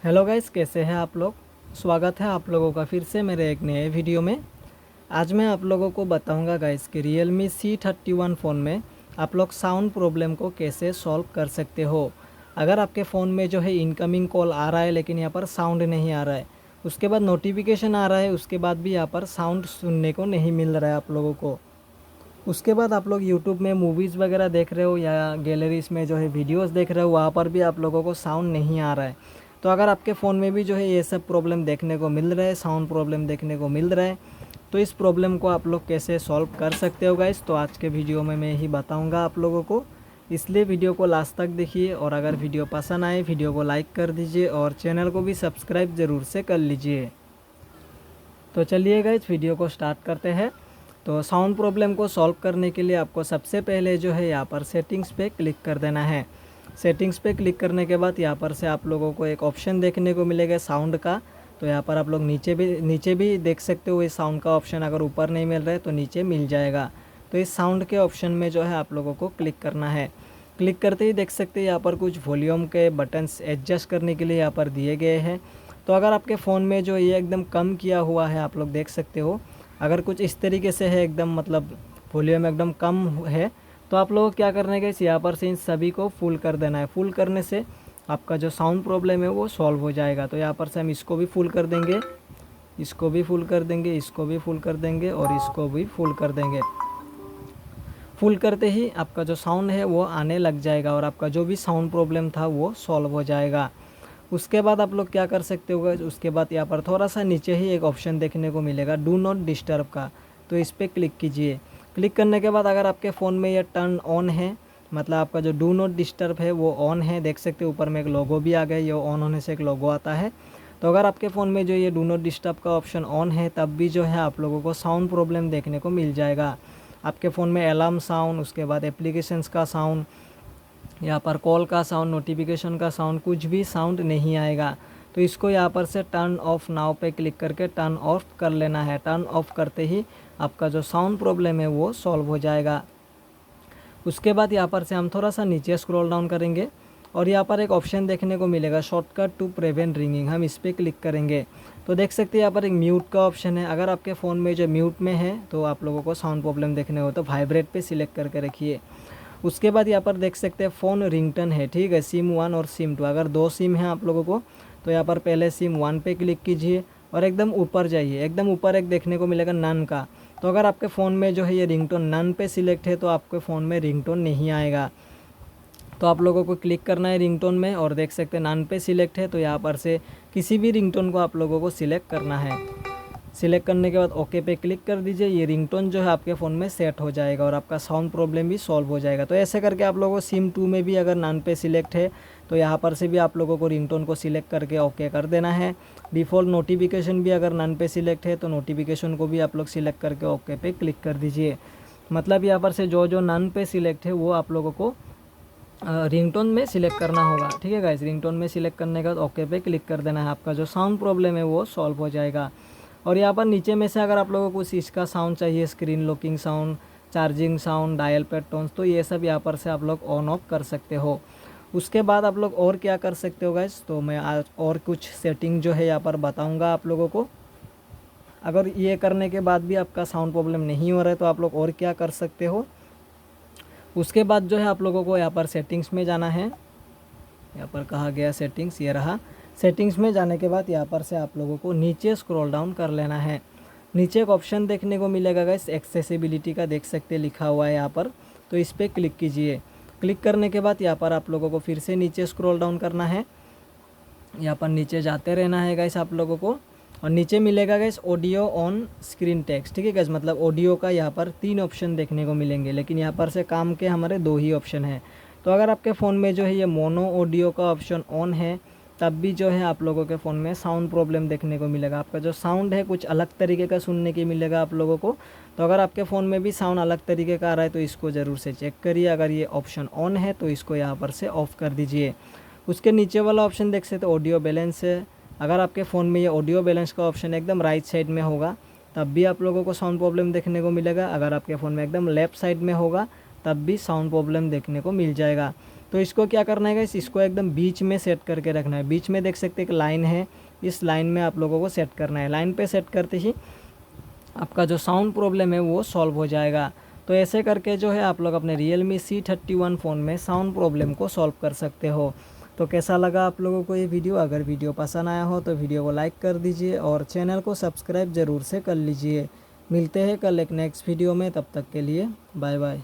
Hello guys, कैसे हैं आप लोग। स्वागत है आप लोगों का फिर से मेरे एक नए वीडियो में। आज मैं आप लोगों को बताऊंगा गाइस कि Realme C31 फ़ोन में आप लोग साउंड प्रॉब्लम को कैसे सॉल्व कर सकते हो। अगर आपके फ़ोन में जो है इनकमिंग कॉल आ रहा है लेकिन यहाँ पर साउंड नहीं आ रहा है, उसके बाद नोटिफिकेशन आ रहा है, उसके बाद भी यहाँ पर साउंड सुनने को नहीं मिल रहा है आप लोगों को। उसके बाद आप लोग यूट्यूब में मूवीज़ वगैरह देख रहे हो या गैलरीज में जो है वीडियोस देख रहे हो, वहाँ पर भी आप लोगों को साउंड नहीं आ रहा है। तो अगर आपके फ़ोन में भी जो है ये सब प्रॉब्लम देखने को मिल रहा है, साउंड प्रॉब्लम देखने को मिल रहा है, तो इस प्रॉब्लम को आप लोग कैसे सॉल्व कर सकते हो गाइस, तो आज के वीडियो में मैं ही बताऊँगा आप लोगों को। इसलिए वीडियो को लास्ट तक देखिए, और अगर वीडियो पसंद आए वीडियो को लाइक कर दीजिए और चैनल को भी सब्सक्राइब ज़रूर से कर लीजिए। तो चलिए गाइस, वीडियो को स्टार्ट करते हैं। तो साउंड प्रॉब्लम को सॉल्व करने के लिए आपको सबसे पहले जो है यहाँ पर सेटिंग्स पे क्लिक कर देना है। सेटिंग्स पे क्लिक करने के बाद यहाँ पर से आप लोगों को एक ऑप्शन देखने को मिलेगा साउंड का। तो यहाँ पर आप लोग नीचे भी देख सकते हो इस साउंड का ऑप्शन, अगर ऊपर नहीं मिल रहा है तो नीचे मिल जाएगा। तो इस साउंड के ऑप्शन में जो है आप लोगों को क्लिक करना है। क्लिक करते ही देख सकते हैं यहाँ पर कुछ वॉल्यूम के बटन्स एडजस्ट करने के लिए यहाँ पर दिए गए हैं। तो अगर आपके फ़ोन में जो ये एकदम कम किया हुआ है, आप लोग देख सकते हो, अगर कुछ इस तरीके से है एकदम मतलब वॉल्यूम एकदम कम है, तो आप लोगों को क्या करना है गाइस, यहाँ पर से इन सभी को फुल कर देना है। फुल करने से आपका जो साउंड प्रॉब्लम है वो सॉल्व हो जाएगा। तो यहाँ पर से हम इसको भी फुल कर देंगे, इसको भी फुल कर देंगे, इसको भी फुल कर देंगे और इसको भी फुल कर देंगे। फुल करते ही आपका जो साउंड है वो आने लग जाएगा और आपका जो भी साउंड प्रॉब्लम था वो सॉल्व हो जाएगा। उसके बाद आप लोग क्या कर सकते हो, उसके बाद यहाँ पर थोड़ा सा नीचे ही एक ऑप्शन देखने को मिलेगा डू नॉट डिस्टर्ब का। तो इस पर क्लिक कीजिए। क्लिक करने के बाद अगर आपके फ़ोन में ये टर्न ऑन है, मतलब आपका जो डू नॉट डिस्टर्ब है वो ऑन है, देख सकते हो ऊपर में एक लोगो भी आ गया, ये ऑन होने से एक लोगो आता है। तो अगर आपके फ़ोन में जो ये डू नॉट डिस्टर्ब का ऑप्शन ऑन है, तब भी जो है आप लोगों को साउंड प्रॉब्लम देखने को मिल जाएगा। आपके फ़ोन में अलार्म साउंड, उसके बाद एप्लीकेशंस का साउंड, यहाँ पर कॉल का साउंड, नोटिफिकेशन का साउंड, कुछ भी साउंड नहीं आएगा। तो इसको यहाँ पर से टर्न ऑफ नाउ पे क्लिक करके टर्न ऑफ कर लेना है। टर्न ऑफ करते ही आपका जो साउंड प्रॉब्लम है वो सॉल्व हो जाएगा। उसके बाद यहाँ पर से हम थोड़ा सा नीचे स्क्रॉल डाउन करेंगे और यहाँ पर एक ऑप्शन देखने को मिलेगा शॉर्टकट टू प्रिवेंट रिंगिंग, हम इस पर क्लिक करेंगे। तो देख सकते हैं यहाँ पर एक म्यूट का ऑप्शन है। अगर आपके फ़ोन में जो म्यूट में है तो आप लोगों को साउंड प्रॉब्लम देखने हो तो वाइब्रेट पे सिलेक्ट करके रखिए। उसके बाद यहाँ पर देख सकते हैं फ़ोन रिंगटन है, ठीक है, सिम 1 और सिम 2। अगर दो सिम हैं आप लोगों को तो यहाँ पर पहले सिम 1 पे क्लिक कीजिए और एकदम ऊपर जाइए। एकदम ऊपर एक देखने को मिलेगा नन का। तो अगर आपके फ़ोन में जो है ये रिंगटोन नन पे सिलेक्ट है तो आपके फ़ोन में रिंगटोन नहीं आएगा। तो आप लोगों को क्लिक करना है रिंगटोन में और देख सकते हैं नन पे सिलेक्ट है, तो यहाँ पर से किसी भी रिंगटोन को आप लोगों को सिलेक्ट करना है। सिलेक्ट करने के बाद ओके पे क्लिक कर दीजिए। ये रिंगटोन जो है आपके फ़ोन में सेट हो जाएगा और आपका साउंड प्रॉब्लम भी सॉल्व हो जाएगा। तो ऐसे करके आप लोगों को सिम 2 में भी अगर नन पे सिलेक्ट है तो यहाँ पर से भी आप लोगों को रिंगटोन को सिलेक्ट करके ओके कर देना है। डिफ़ॉल्ट नोटिफिकेशन भी अगर नन पे सिलेक्ट है तो नोटिफिकेशन को भी आप लोग सिलेक्ट करके ओके पे क्लिक कर दीजिए। मतलब यहाँ पर से जो जो नन पे सिलेक्ट है वो आप लोगों को रिंगटोन में सिलेक्ट करना होगा, ठीक है गाइस। रिंगटोन में सिलेक्ट करने के बाद ओके पे क्लिक कर देना है। आपका जो साउंड प्रॉब्लम है वो सॉल्व हो जाएगा। और यहाँ पर नीचे में से अगर आप लोगों को कुछ इसका साउंड चाहिए, screen locking sound, charging sound, dial pad tones, तो ये सब यहाँ पर से आप लोग ऑन ऑफ कर सकते हो। उसके बाद आप लोग और क्या कर सकते हो गाइस, तो मैं आज और कुछ सेटिंग जो है यहाँ पर बताऊँगा आप लोगों को। अगर ये करने के बाद भी आपका साउंड प्रॉब्लम नहीं हो रहा है तो आप लोग और क्या कर सकते हो। उसके बाद जो है आप लोगों को यहाँ पर सेटिंग्स में जाना है। यहाँ पर कहा गया सेटिंग्स, ये रहा। सेटिंग्स में जाने के बाद यहाँ पर से आप लोगों को नीचे स्क्रॉल डाउन कर लेना है। नीचे एक ऑप्शन देखने को मिलेगा गाइस एक्सेसिबिलिटी का, देख सकते लिखा हुआ है यहाँ पर। तो इस पर क्लिक कीजिए। क्लिक करने के बाद यहाँ पर आप लोगों को फिर से नीचे स्क्रॉल डाउन करना है। यहाँ पर नीचे जाते रहना है गाइस आप लोगों को, और नीचे मिलेगा guys audio on screen text, ठीक है गाइस। मतलब ऑडियो का यहाँ पर 3 ऑप्शन देखने को मिलेंगे, लेकिन यहाँ पर से काम के हमारे 2 ही ऑप्शन है। तो अगर आपके फ़ोन में जो है ये मोनो ऑडियो का ऑप्शन ऑन है तब भी जो है आप लोगों के फ़ोन में साउंड प्रॉब्लम देखने को मिलेगा। आपका जो साउंड है कुछ अलग तरीके का सुनने के मिलेगा आप लोगों को। तो अगर आपके फ़ोन में भी साउंड अलग तरीके का आ रहा है तो इसको ज़रूर से चेक करिए। अगर ये ऑप्शन ऑन है तो इसको यहाँ पर से ऑफ़ कर दीजिए। उसके नीचे वाला ऑप्शन देख सकते हो ऑडियो बैलेंस है। अगर आपके फ़ोन में ये ऑडियो बैलेंस का ऑप्शन एकदम राइट साइड में होगा तब भी आप लोगों को साउंड प्रॉब्लम देखने को मिलेगा। अगर आपके फ़ोन में एकदम लेफ़्ट साइड में होगा तब भी साउंड प्रॉब्लम देखने को मिल जाएगा। तो इसको क्या करना है गाइस, इसको एकदम बीच में सेट करके रखना है। बीच में देख सकते हैं एक लाइन है, इस लाइन में आप लोगों को सेट करना है। लाइन पे सेट करते ही आपका जो साउंड प्रॉब्लम है वो सॉल्व हो जाएगा। तो ऐसे करके जो है आप लोग अपने Realme C31 फ़ोन में साउंड प्रॉब्लम को सॉल्व कर सकते हो। तो कैसा लगा आप लोगों को ये वीडियो? अगर वीडियो पसंद आया हो तो वीडियो को लाइक कर दीजिए और चैनल को सब्सक्राइब ज़रूर से कर लीजिए। मिलते हैं कल एक नेक्स्ट वीडियो में, तब तक के लिए बाय बाय।